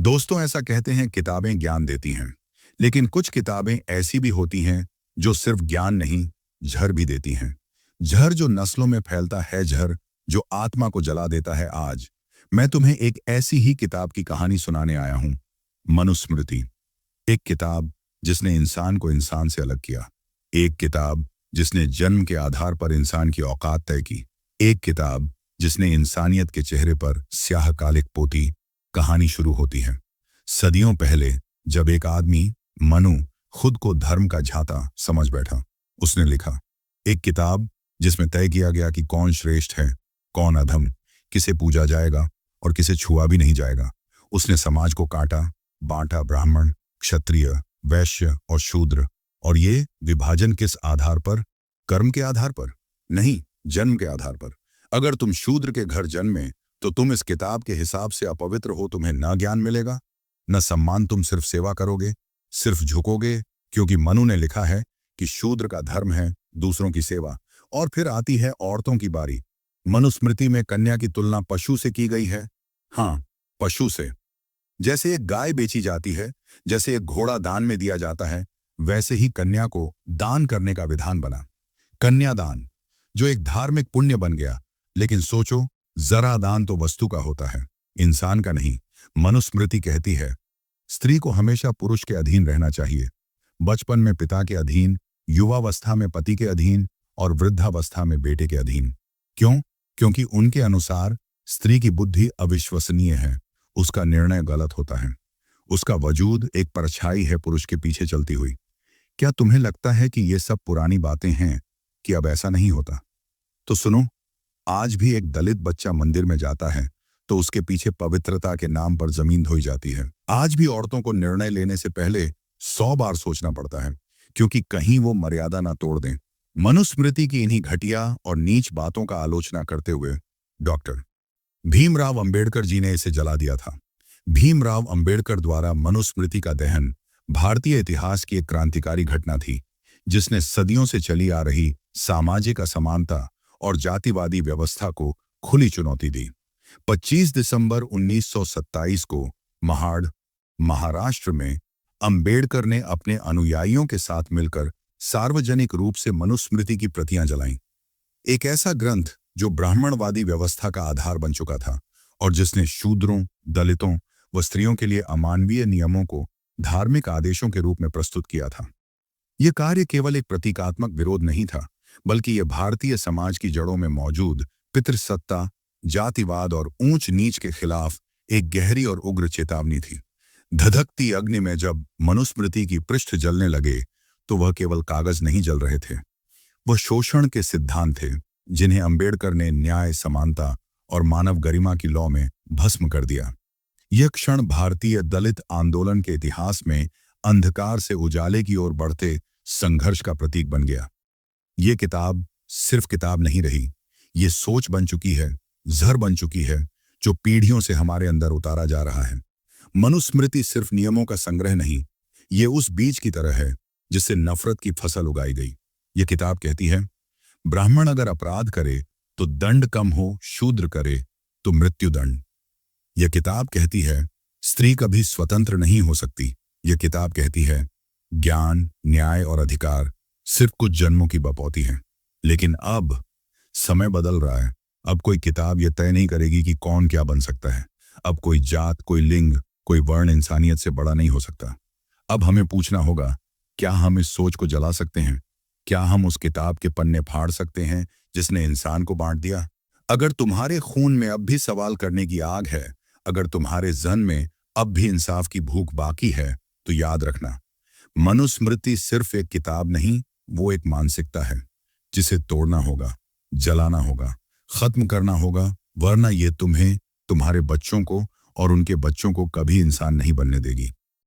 दोस्तों, ऐसा कहते हैं किताबें ज्ञान देती हैं, लेकिन कुछ किताबें ऐसी भी होती हैं जो सिर्फ ज्ञान नहीं, जहर भी देती हैं। जहर जो नस्लों में फैलता है, जहर जो आत्मा को जला देता है। आज मैं तुम्हें एक ऐसी ही किताब की कहानी सुनाने आया हूं, मनुस्मृति। एक किताब जिसने इंसान को इंसान से अलग किया। एक किताब जिसने जन्म के आधार पर इंसान की औकात तय की। एक किताब जिसने इंसानियत के चेहरे पर स्याह कालिक पोती। कहानी शुरू होती है सदियों पहले, जब एक आदमी मनु खुद को धर्म का झाता समझ बैठा। उसने लिखा एक किताब जिसमें तय किया गया कि कौन श्रेष्ठ है, कौन अधम, किसे पूजा जाएगा और किसे छुआ भी नहीं जाएगा। उसने समाज को काटा, बांटा, ब्राह्मण, क्षत्रिय, वैश्य और शूद्र। और ये विभाजन किस आधार पर? कर्म के आधार पर नहीं, जन्म के आधार पर। अगर तुम शूद्र के घर जन्मे तो तुम इस किताब के हिसाब से अपवित्र हो। तुम्हें न ज्ञान मिलेगा, न सम्मान। तुम सिर्फ सेवा करोगे, सिर्फ झुकोगे, क्योंकि मनु ने लिखा है कि शूद्र का धर्म है दूसरों की सेवा। और फिर आती है औरतों की बारी। मनुस्मृति में कन्या की तुलना पशु से की गई है। हाँ, पशु से। जैसे एक गाय बेची जाती है, जैसे एक घोड़ा दान में दिया जाता है, वैसे ही कन्या को दान करने का विधान बना। कन्यादान जो एक धार्मिक पुण्य बन गया। लेकिन सोचो, जरा दान तो वस्तु का होता है, इंसान का नहीं। मनुस्मृति कहती है स्त्री को हमेशा पुरुष के अधीन रहना चाहिए। बचपन में पिता के अधीन, युवावस्था में पति के अधीन और वृद्धावस्था में बेटे के अधीन। क्यों? क्योंकि उनके अनुसार स्त्री की बुद्धि अविश्वसनीय है, उसका निर्णय गलत होता है, उसका वजूद एक परछाई है पुरुष के पीछे चलती हुई। क्या तुम्हें लगता है कि ये सब पुरानी बातें हैं, कि अब ऐसा नहीं होता? तो सुनो, आज भी एक दलित बच्चा मंदिर में जाता है तो उसके पीछे पवित्रता के नाम पर जमीन धोई जाती है। आज भी औरतों को निर्णय लेने से पहले 100 बार सोचना पड़ता है, क्योंकि कहीं वो मर्यादा ना तोड़ दें। मनुस्मृति की इन्हीं घटिया और नीच बातों का आलोचना करते हुए डॉक्टर भीमराव अंबेडकर जी ने इसे जला दिया था। भीमराव अंबेडकर द्वारा मनुस्मृति का दहन भारतीय इतिहास की एक क्रांतिकारी घटना थी, जिसने सदियों से चली आ रही सामाजिक असमानता और जातिवादी व्यवस्था को खुली चुनौती दी। 25 दिसंबर 1927 को महाड़, महाराष्ट्र में अंबेडकर ने अपने अनुयायियों के साथ मिलकर सार्वजनिक रूप से मनुस्मृति की प्रतियां जलाईं। एक ऐसा ग्रंथ जो ब्राह्मणवादी व्यवस्था का आधार बन चुका था और जिसने शूद्रों, दलितों व स्त्रियों के लिए अमानवीय नियमों को धार्मिक आदेशों के रूप में प्रस्तुत किया था। यह कार्य केवल एक प्रतीकात्मक विरोध नहीं था, बल्कि यह भारतीय समाज की जड़ों में मौजूद पितृसत्ता, जातिवाद और ऊंच नीच के खिलाफ एक गहरी और उग्र चेतावनी थी। धधकती अग्नि में जब मनुस्मृति की पृष्ठ जलने लगे तो वह केवल कागज नहीं जल रहे थे, वह शोषण के सिद्धांत थे, जिन्हें अंबेडकर ने न्याय, समानता और मानव गरिमा की लौ में भस्म कर दिया। यह क्षण भारतीय दलित आंदोलन के इतिहास में अंधकार से उजाले की ओर बढ़ते संघर्ष का प्रतीक बन गया। ये किताब सिर्फ किताब नहीं रही, ये सोच बन चुकी है, जहर बन चुकी है, जो पीढ़ियों से हमारे अंदर उतारा जा रहा है। मनुस्मृति सिर्फ नियमों का संग्रह नहीं, ये उस बीज की तरह है जिससे नफरत की फसल उगाई गई। ये किताब कहती है ब्राह्मण अगर अपराध करे तो दंड कम हो, शूद्र करे तो मृत्युदंड। यह किताब कहती है स्त्री कभी स्वतंत्र नहीं हो सकती। यह किताब कहती है ज्ञान, न्याय और अधिकार सिर्फ कुछ जन्मों की बपौती है। लेकिन अब समय बदल रहा है। अब कोई किताब यह तय नहीं करेगी कि कौन क्या बन सकता है। अब कोई जात, कोई लिंग, कोई वर्ण इंसानियत से बड़ा नहीं हो सकता। अब हमें पूछना होगा, क्या हम इस सोच को जला सकते हैं? क्या हम उस किताब के पन्ने फाड़ सकते हैं जिसने इंसान को बांट दिया? अगर तुम्हारे खून में अब भी सवाल करने की आग है, अगर तुम्हारे जहन में अब भी इंसाफ की भूख बाकी है, तो याद रखना, मनुस्मृति सिर्फ एक किताब नहीं, वो एक मानसिकता है जिसे तोड़ना होगा, जलाना होगा, खत्म करना होगा, वरना ये तुम्हें, तुम्हारे बच्चों को और उनके बच्चों को कभी इंसान नहीं बनने देगी।